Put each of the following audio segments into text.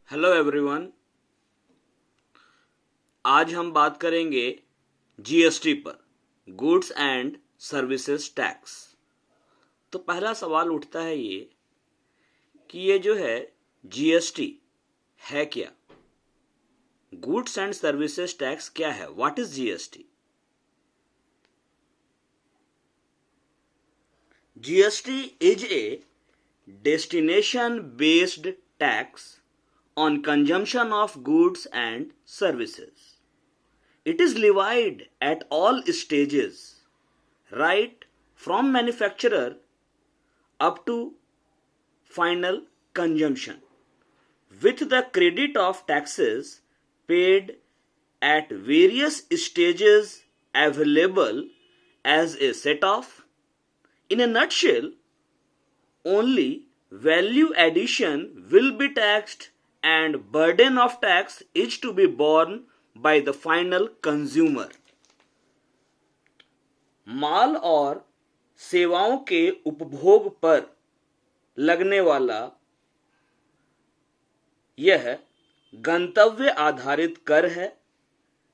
Hello everyone. आज हम बात करेंगे जीएसटी पर, गुड्स एंड सर्विसेज टैक्स। तो पहला सवाल उठता है ये कि ये जो है जीएसटी है क्या? गुड्स एंड सर्विसेज टैक्स क्या है? What is GST? GST is a destination based tax on consumption of goods and services. It is levied at all stages, right from manufacturer up to final consumption, with the credit of taxes paid at various stages available as a set-off. In a nutshell, only value addition will be taxed and burden of tax is to be borne by the final consumer. माल और सेवाओं के उपभोग पर लगने वाला यह गंतव्य आधारित कर है।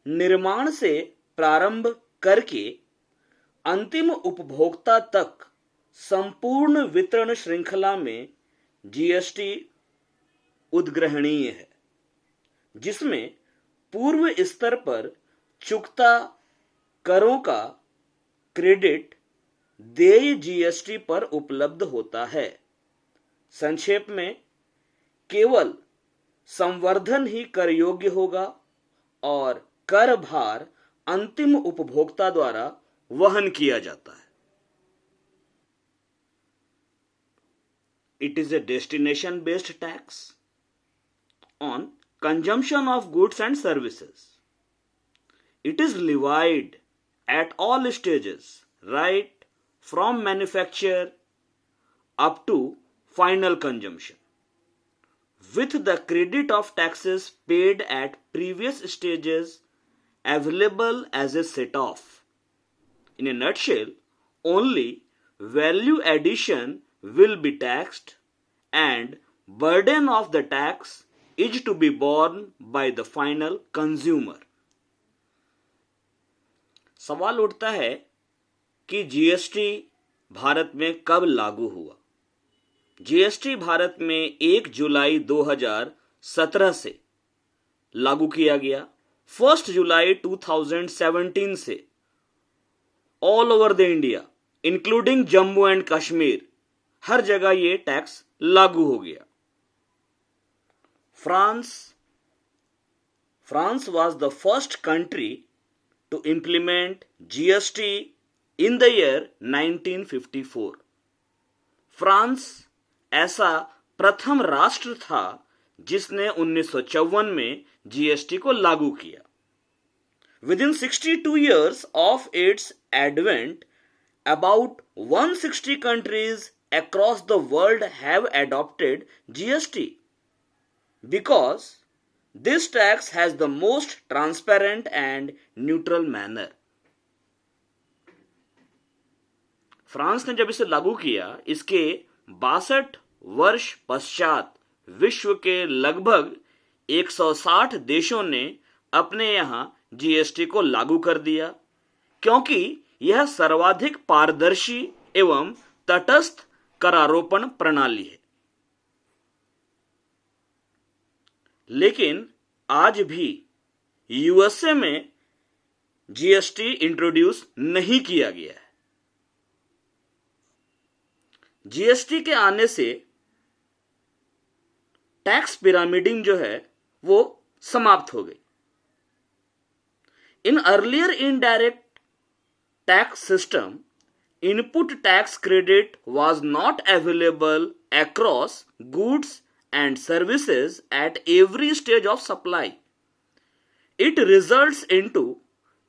निर्माण से प्रारंभ करके अंतिम उपभोक्ता तक संपूर्ण वितरण श्रृंखला में जीएसटी उद्ग्रहणीय है, जिसमें पूर्व स्तर पर चुकता करों का क्रेडिट देय जीएसटी पर उपलब्ध होता है। संक्षेप में, केवल संवर्धन ही कर योग्य होगा और कर भार अंतिम उपभोक्ता द्वारा वहन किया जाता है। It is a destination based tax on consumption of goods and services. It is levied at all stages, right from manufacture up to final consumption, with the credit of taxes paid at previous stages available as a set-off. In a nutshell, only value addition will be taxed and burden of the tax is to be borne by the final consumer. सवाल उठता है कि GST Bharat में कब लागू हुआ? GST Bharat में 1 जुलाई 2017 से लागू किया गया। 1 जुलाई 2017 से all over the India including Jammu and Kashmir हर जगह ये टैक्स लागू हो गया। France was the first country to implement GST in the year 1954. France ऐसा प्रथम राष्ट्र था जिसने 1954 में जीएसटी को लागू किया। Within 62 years of its advent, about 160 countries across the world have adopted GST because this tax has the most transparent and neutral manner. France ने जब इसे लागू किया, इसके 62 वर्ष पश्चात विश्व के लगभग 160 देशों ने अपने यहां जीएसटी को लागू कर दिया, क्योंकि यह सर्वाधिक पारदर्शी एवं तटस्थ करारोपण प्रणाली है। लेकिन आज भी यूएसए में जीएसटी इंट्रोड्यूस नहीं किया गया है। जीएसटी के आने से टैक्स पिरामिडिंग जो है वो समाप्त हो गई। In earlier indirect tax system, input tax credit was not available across goods and services at every stage of supply. It results into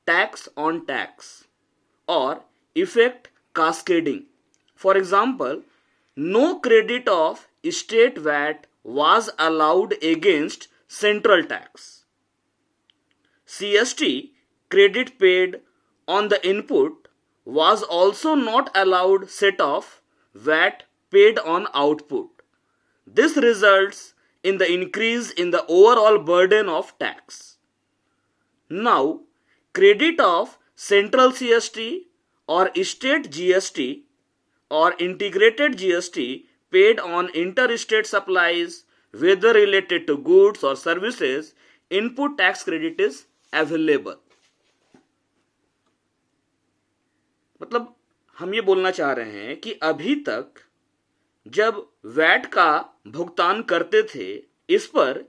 tax on tax or effect cascading. For example, no credit of state VAT was allowed against central tax. CST credit paid on the input was also not allowed set off VAT paid on output. This results in the increase in the overall burden of tax. Now, credit of central CST or state GST or integrated GST paid on interstate supplies, whether related to goods or services, input tax credit is available. मतलब हम ये बोलना चाह रहे हैं कि अभी तक जब वैट का भुगतान करते थे, इस पर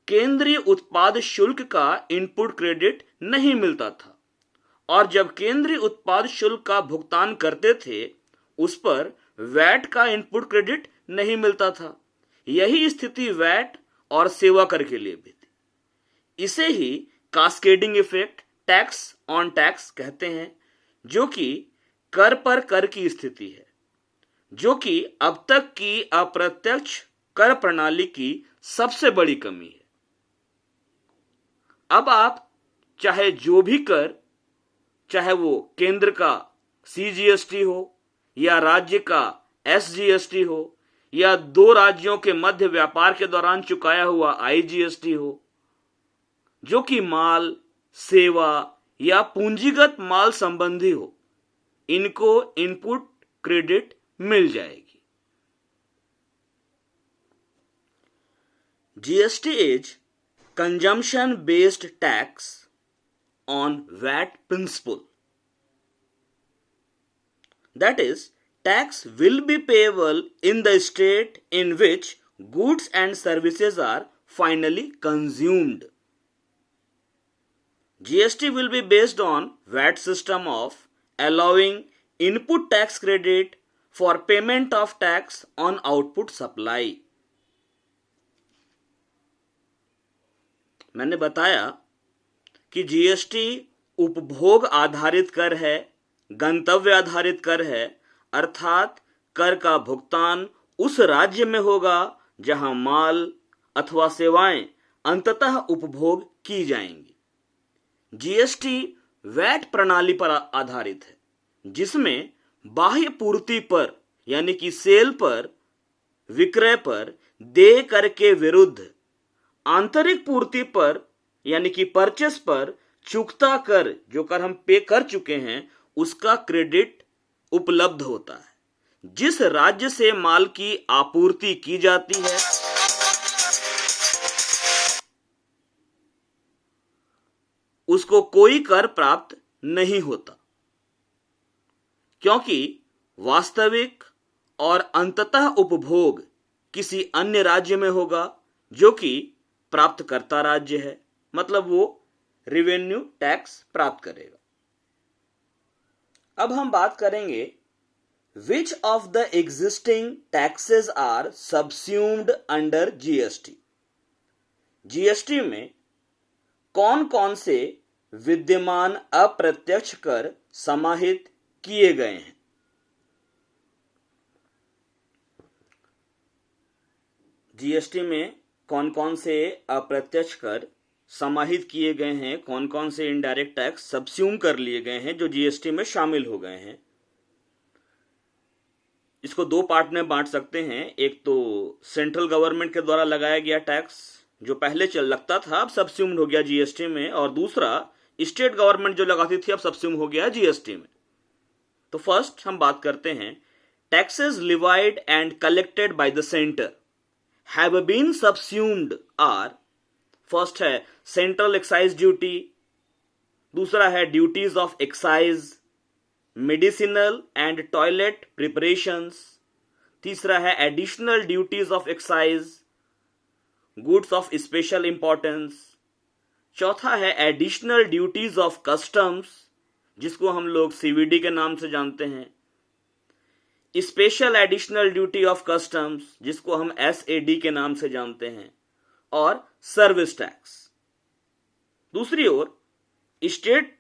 केंद्रीय उत्पाद शुल्क का इनपुट क्रेडिट नहीं मिलता था, और जब केंद्रीय उत्पाद शुल्क का भुगतान करते थे उस पर वैट का इनपुट क्रेडिट नहीं मिलता था। यही स्थिति वैट और सेवा कर के लिए भी थी। इसे ही cascading effect, tax on tax कहते हैं, जो कि कर पर कर की स्थिति है, जो कि अब तक की अप्रत्यक्ष कर प्रणाली की सबसे बड़ी कमी है। अब आप चाहे जो भी कर, चाहे वो केंद्र का CGST हो या राज्य का SGST हो या दो राज्यों के मध्य व्यापार के दौरान चुकाया हुआ IGST हो, जो कि माल, सेवा या पूंजीगत माल संबंधी हो, इनको इनपुट क्रेडिट मिल जाएगी। GST is consumption based tax on VAT principle. That is, tax will be payable in the state in which goods and services are finally consumed. GST will be based on VAT system of allowing input tax credit for payment of tax on output supply. मैंने बताया कि GST उपभोग आधारित कर है, गंतव्य आधारित कर है, अर्थात कर का भुगतान उस राज्य में होगा जहां माल अथवा सेवाएं अंततः उपभोग की जाएंगी। GST वैट प्रणाली पर आधारित है, जिसमें बाह्य पूर्ति पर यानी कि सेल पर, विक्रय पर देय कर के विरुद्ध आंतरिक पूर्ति पर यानी कि परचेस पर चुकता कर, जो कर हम पे कर चुके हैं, उसका क्रेडिट उपलब्ध होता है। जिस राज्य से माल की आपूर्ति की जाती है उसको कोई कर प्राप्त नहीं होता, क्योंकि वास्तविक और अंततः उपभोग किसी अन्य राज्य में होगा जो कि प्राप्तकर्ता राज्य है, मतलब वो रेवेन्यू टैक्स प्राप्त करेगा। अब हम बात करेंगे which of the existing taxes are subsumed under GST। GST में कौन कौन से विद्यमान अप्रत्यक्ष कर समाहित किए गए हैं। GST में कौन कौन से अप्रत्यक्ष कर समाहित किए गए हैं, कौन कौन से इनडायरेक्ट टैक्स सबस्यूम कर लिए गए हैं जो GST में शामिल हो गए हैं। इसको दो पार्ट में बांट सकते हैं। एक तो सेंट्रल गवर्नमेंट के द्वारा लगाया गया टैक्स जो पहले चल लगता था, अब सबस्यूम्ड हो गया GST में, और दूसरा स्टेट गवर्नमेंट जो लगाती थी अब सबस्यूम हो गया GST में। तो फर्स्ट हम बात करते हैं taxes levied and collected by the centre have been subsumed are, first है सेंट्रल एक्साइज ड्यूटी, दूसरा है duties of excise, medicinal and toilet preparations, तीसरा है additional duties of excise, goods of special importance, चौथा है एडिशनल ड्यूटीज ऑफ कस्टम्स जिसको हम लोग CVD के नाम से जानते हैं, special additional duty of customs जिसको हम SAD के नाम से जानते हैं, और सर्विस टैक्स। दूसरी ओर स्टेट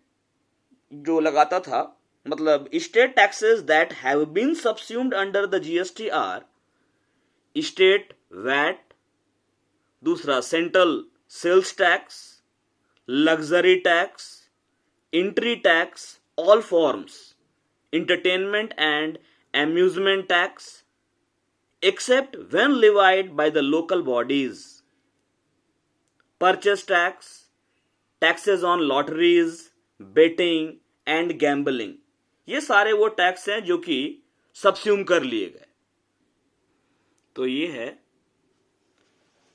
जो लगाता था, मतलब state taxes that have been subsumed under the GST are state VAT, दूसरा central sales tax, luxury tax, entry tax, all forms, entertainment and amusement tax except when levied by the local bodies purchase tax, taxes on lotteries, betting and gambling, ये सारे वो tax हैं जो कि सबस्यूम कर लिए गए। तो ये है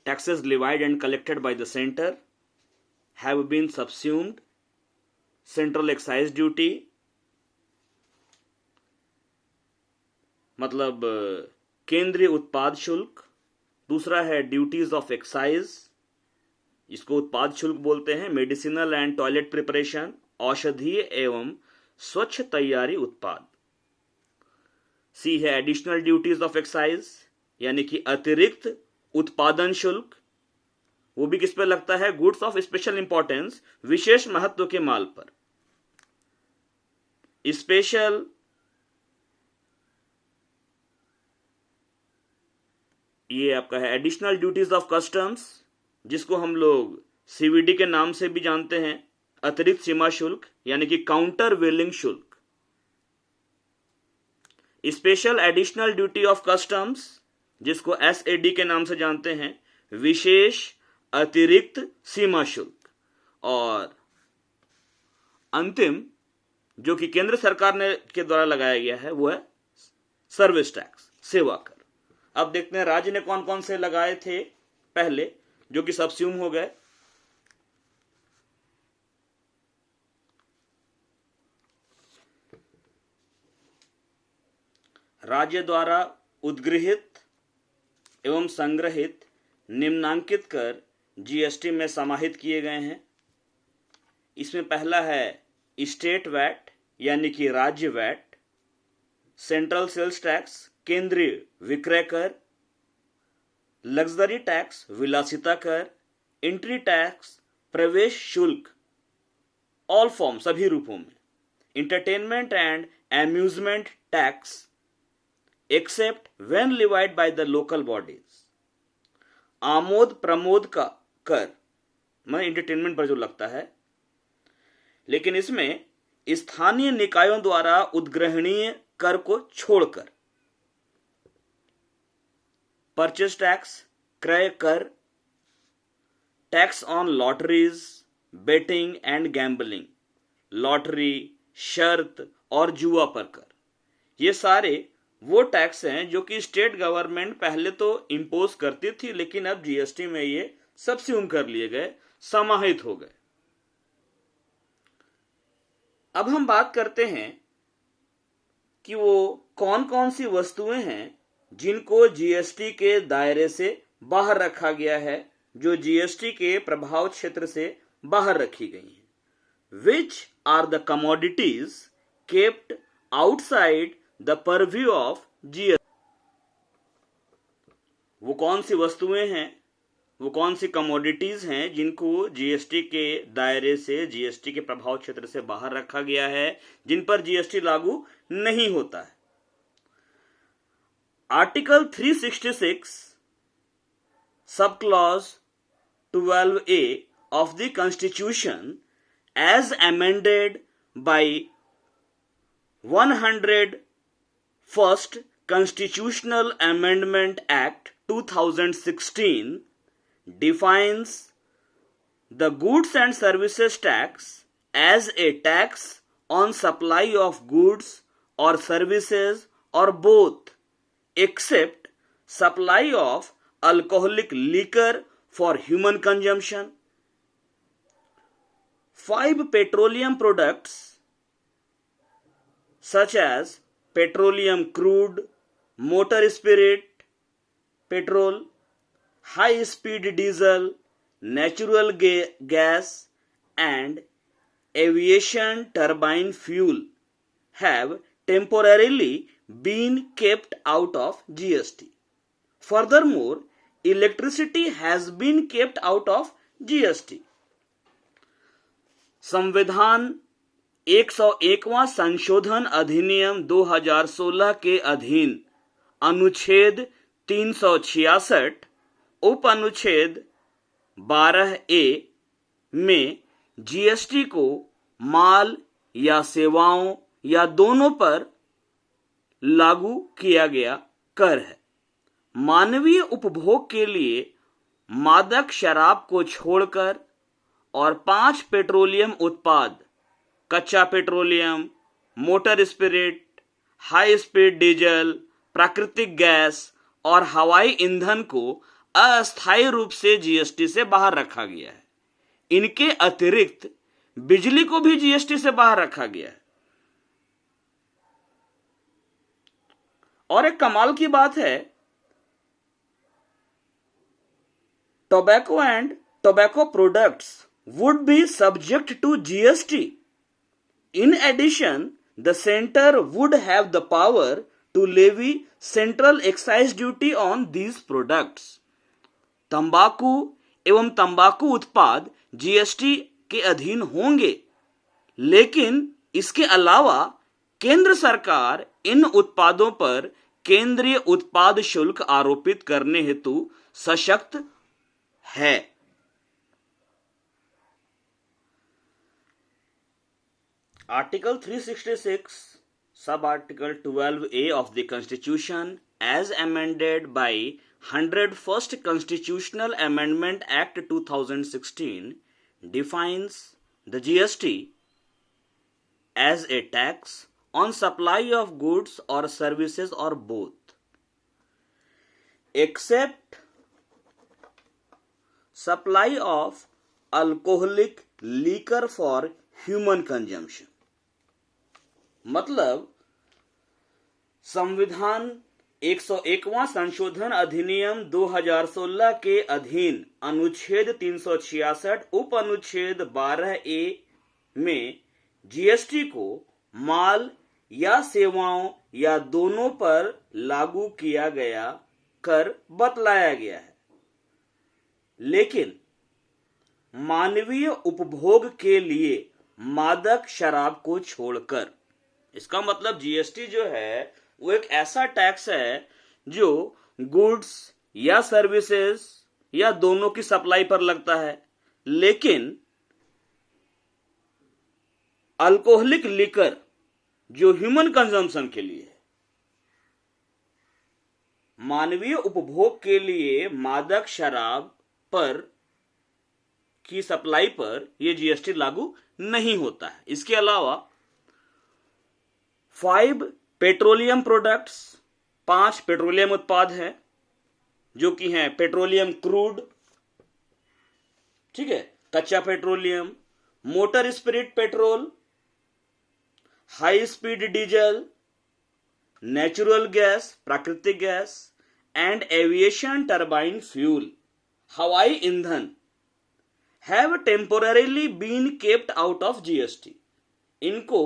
taxes levied and collected by the centre have been subsumed, central excise duty मतलब केंद्रीय उत्पाद शुल्क, दूसरा है ड्यूटीज ऑफ एक्साइज, इसको उत्पाद शुल्क बोलते हैं, मेडिसिनल एंड टॉयलेट प्रिपरेशन, औषधीय एवं स्वच्छ तैयारी उत्पाद। सी है एडिशनल ड्यूटीज ऑफ एक्साइज, यानी कि अतिरिक्त उत्पादन शुल्क, वो भी किस पे लगता है? गुड्स ऑफ स्पेशल इंपॉर्टेंस, विशेष महत्व के माल पर। स्पेशल ये आपका है एडिशनल ड्यूटीज ऑफ कस्टम्स, जिसको हम लोग सीवीडी के नाम से भी जानते हैं, अतिरिक्त सीमा शुल्क यानी कि काउंटर वेलिंग शुल्क। Special additional duty of customs, जिसको एसएडी के नाम से जानते हैं, विशेष अतिरिक्त सीमा शुल्क। और अंतिम जो कि केंद्र सरकार ने के द्वारा लगाया गया है वो है सर्विस टैक्स, सेवा कर। अब देखते हैं राज्य ने कौन कौन से लगाए थे पहले जो कि सबस्यूम हो गए। राज्य द्वारा उद्गृहित एवं संग्रहित निम्नांकित कर जीएसटी में समाहित किए गए हैं। इसमें पहला है स्टेट वैट यानी कि राज्य वैट, सेंट्रल सेल्स टैक्स केंद्रीय विक्रय कर, लग्जरी टैक्स विलासिता कर, एंट्री टैक्स प्रवेश शुल्क ऑल फॉर्म सभी रूपों में, entertainment and amusement tax except when levied by the local bodies, Amod Pramod का कर मतलब इंटरटेनमेंट पर जो लगता है, लेकिन इसमें स्थानीय निकायों द्वारा उद्ग्रहणीय कर को छोड़कर। परचेस टैक्स क्रय कर, tax on lotteries, betting and gambling, lottery, शर्त और जुआ पर कर, ये सारे वो टैक्स हैं जो कि स्टेट गवर्नमेंट पहले तो इंपोज करती थी, लेकिन अब जीएसटी में ये सबस्यूम कर लिए गए, समाहित हो गए। अब हम बात करते हैं कि वो कौन कौन सी वस्तुएं हैं जिनको जीएसटी के दायरे से बाहर रखा गया है, जो जीएसटी के प्रभाव क्षेत्र से बाहर रखी गई हैं। Which are the commodities kept outside the purview of GST, वो कौन सी वस्तुएं हैं, वो कौन सी कमोडिटीज हैं जिनको जीएसटी के दायरे से, जीएसटी के प्रभाव क्षेत्र से बाहर रखा गया है, जिन पर जीएसटी लागू नहीं होता है। Article 366 sub clause 12A of the Constitution as amended by 101st Constitutional Amendment Act 2016 defines the goods and services tax as a tax on supply of goods or services or both, except supply of alcoholic liquor for human consumption. 5 petroleum products such as petroleum crude, motor spirit, petrol, high speed diesel, natural gas and aviation turbine fuel have temporarily been kept out of GST. Furthermore, electricity has been kept out of GST. संविधान 101वां संशोधन अधिनियम 2016 के अधीन अनुच्छेद 366 उप अनुच्छेद 12A में GST को माल या सेवाओं या दोनों पर लागू किया गया कर है। मानवीय उपभोग के लिए मादक शराब को छोड़कर और 5 पेट्रोलियम उत्पाद कच्चा petroleum, motor spirit, high speed diesel, प्राकृतिक गैस और हवाई ईंधन को अस्थायी रूप से जीएसटी से बाहर रखा गया है। इनके अतिरिक्त बिजली को भी जीएसटी से बाहर रखा गया है। और एक कमाल की बात है, tobacco and tobacco products would be subject to GST. In addition, the center would have the power to levy central excise duty on these products. तंबाकू एवं तंबाकू उत्पाद जीएसटी के अधीन होंगे, लेकिन इसके अलावा केंद्र सरकार इन उत्पादों पर केंद्रीय उत्पाद शुल्क आरोपित करने हेतु सशक्त है। Article 366, Sub-Article 12A of the Constitution as amended by 101st Constitutional Amendment Act 2016 defines the GST as a tax on supply of goods or services or both, except supply of alcoholic liquor for human consumption. मतलब संविधान 101वां संशोधन अधिनियम 2016 के अधीन अनुच्छेद 366 उप अनुच्छेद 12A में जीएसटी को माल या सेवाओं या दोनों पर लागू किया गया कर बतलाया गया है, लेकिन मानवीय उपभोग के लिए मादक शराब को छोड़कर। इसका मतलब जीएसटी जो है वो एक ऐसा टैक्स है जो गुड्स या सर्विसेज या दोनों की सप्लाई पर लगता है, लेकिन अल्कोहलिक लिकर जो ह्यूमन कंजम्पशन के लिए है, मानवीय उपभोग के लिए मादक शराब पर की सप्लाई पर यह जीएसटी लागू नहीं होता है। इसके अलावा 5 पेट्रोलियम प्रोडक्ट्स, 5 पेट्रोलियम उत्पाद हैं जो कि हैं पेट्रोलियम क्रूड, ठीक है, कच्चा petroleum, motor spirit petrol, high speed diesel, natural gas, प्राकृतिक gas and aviation turbine fuel, हवाई ईंधन have temporarily been kept out of GST. इनको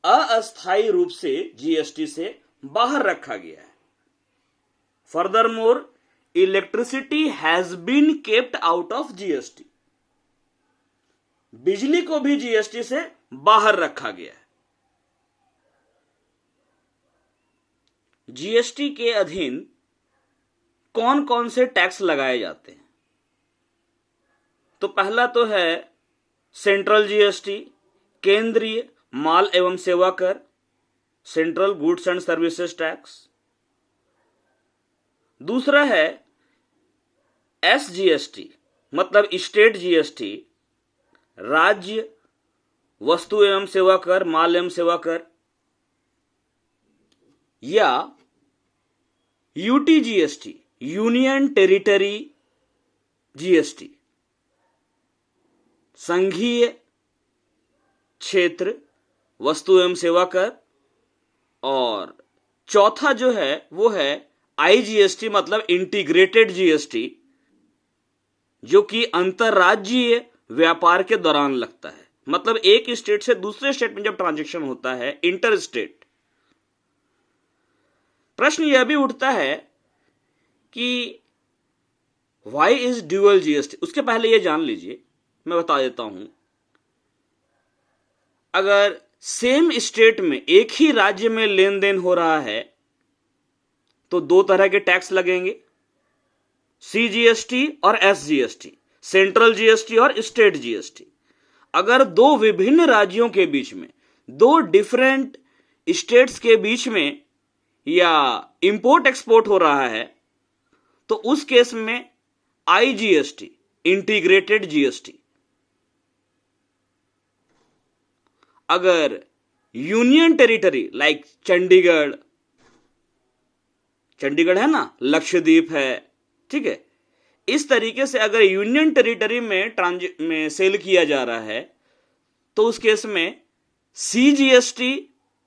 अस्थायी रूप से जीएसटी से बाहर रखा गया है। Furthermore, electricity has been kept out of GST. बिजली को भी जीएसटी से बाहर रखा गया है। जीएसटी के अधीन कौन कौन से टैक्स लगाए जाते हैं? तो पहला तो है सेंट्रल जीएसटी, केंद्रीय माल एवं सेवा कर, central goods and services tax. दूसरा है एसजीएसटी, मतलब स्टेट जीएसटी, राज्य वस्तु एवं सेवा कर, माल एवं सेवा कर, या यूटीजीएसटी, यूनियन टेरिटरी जीएसटी, संघीय क्षेत्र वस्तु एवं सेवा कर। और चौथा जो है वो है आईजीएसटी, मतलब इंटीग्रेटेड जीएसटी, जो कि अंतरराज्यीय व्यापार के दौरान लगता है। मतलब एक स्टेट से दूसरे स्टेट में जब ट्रांजैक्शन होता है, इंटर स्टेट। प्रश्न यह भी उठता है कि व्हाई इज ड्यूअल जीएसटी। उसके पहले यह जान लीजिए, मैं बता देता हूं, अगर सेम स्टेट में एक ही राज्य में लेन देन हो रहा है तो 2 तरह के टैक्स लगेंगे, सीजीएसटी और एसजीएसटी, सेंट्रल जीएसटी और स्टेट जीएसटी। अगर 2 विभिन्न राज्यों के बीच में, 2 डिफरेंट स्टेट्स के बीच में या इंपोर्ट एक्सपोर्ट हो रहा है तो उस केस में IGST, इंटीग्रेटेड जीएसटी। अगर यूनियन टेरिटरी लाइक चंडीगढ़ है ना, लक्षद्वीप है, ठीक है, इस तरीके से अगर यूनियन टेरिटरी में सेल किया जा रहा है तो उस केस में CGST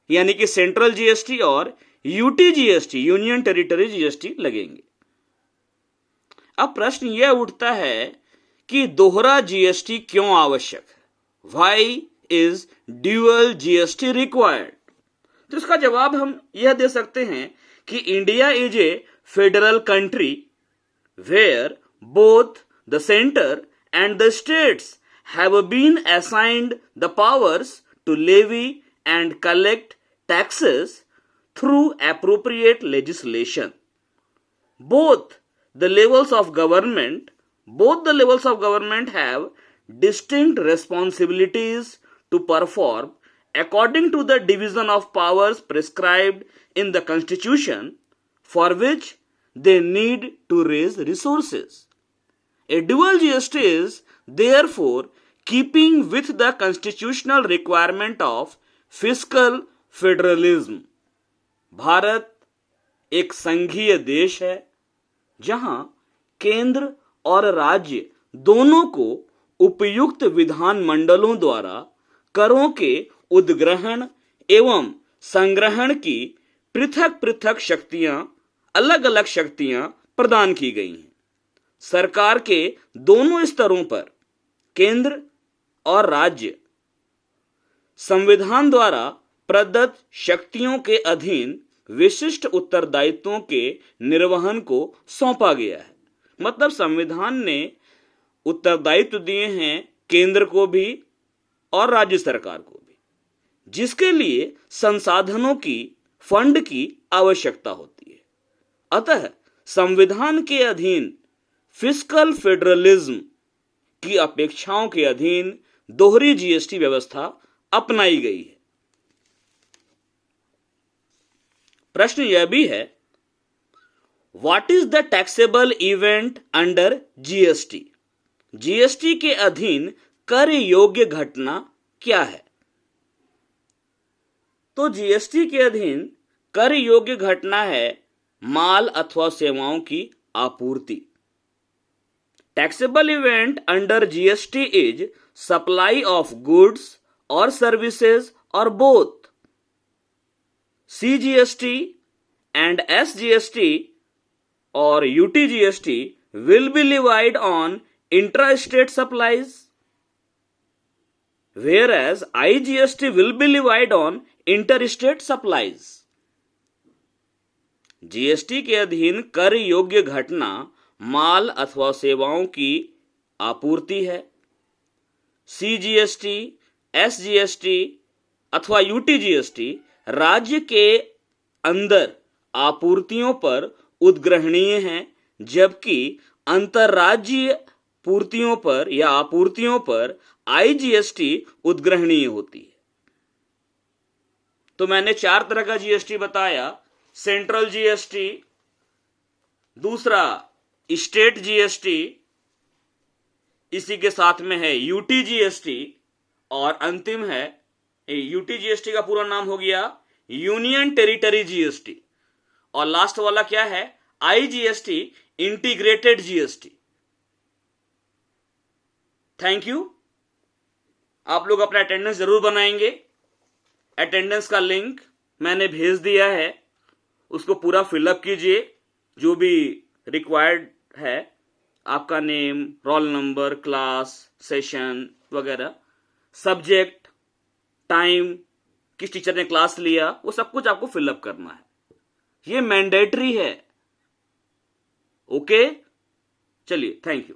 यानी कि सेंट्रल जीएसटी और UTGST यूनियन टेरिटरी जीएसटी लगेंगे। अब प्रश्न यह उठता है कि दोहरा जीएसटी क्यों आवश्यक है? Why is dual GST required? तो इसका जवाब हम यह दे सकते हैं कि India is a federal country where both the centre and the states have been assigned the powers to levy and collect taxes through appropriate legislation. Both the levels of government have distinct responsibilities to perform according to the division of powers prescribed in the Constitution, for which they need to raise resources. A dual GST is therefore keeping with the constitutional requirement of fiscal federalism. Bharat एक संघीय देश है जहां केंद्र और राज्य दोनों को उपयुक्त विधान मंडलों द्वारा करों के उद्ग्रहण एवं संग्रहण की पृथक पृथक शक्तियां, अलग अलग शक्तियां प्रदान की गई हैं। सरकार के दोनों स्तरों पर केंद्र और राज्य संविधान द्वारा प्रदत्त शक्तियों के अधीन विशिष्ट उत्तरदायित्वों के निर्वहन को सौंपा गया है। मतलब संविधान ने उत्तरदायित्व दिए हैं केंद्र को भी और राज्य सरकार को भी, जिसके लिए संसाधनों की, फंड की आवश्यकता होती है। अतः संविधान के अधीन फिस्कल फेडरलिज्म की अपेक्षाओं के अधीन दोहरी जीएसटी व्यवस्था अपनाई गई है। प्रश्न यह भी है, what is the taxable event under GST? GST के अधीन कर योग्य घटना क्या है? तो जीएसटी के अधीन कर योग्य घटना है माल अथवा सेवाओं की आपूर्ति। Taxable event under GST is supply of goods और सर्विसेज और both CGST and SGST or UTGST will be levied on intra-state supplies, whereas IGST will be levied on interstate supplies. GST के अधीन कर योग्य घटना माल अथवा सेवाओं की आपूर्ति है। CGST, SGST अथवा UTGST राज्य के अंदर आपूर्तियों पर उद्ग्रहणीय हैं, जबकि अंतरराज्यीय पूर्तियों पर या आपूर्तियों पर IGST उद्ग्रहणीय होती है। तो मैंने 4 तरह का जीएसटी बताया। सेंट्रल जीएसटी, दूसरा स्टेट जीएसटी, इसी के साथ में है UTGST और अंतिम है, UTGST का पूरा नाम हो गया यूनियन टेरिटरी जीएसटी, और लास्ट वाला क्या है, IGST integrated GST. Thank you. आप लोग अपना अटेंडेंस जरूर बनाएंगे। अटेंडेंस का लिंक मैंने भेज दिया है, उसको पूरा फिलअप कीजिए, जो भी रिक्वायर्ड है, आपका name, roll number, class, session वगैरह, सब्जेक्ट, टाइम, किस टीचर ने क्लास लिया, वो सब कुछ आपको फिलअप करना है। ये मैंडेटरी है। ओके, चलिए, थैंक यू।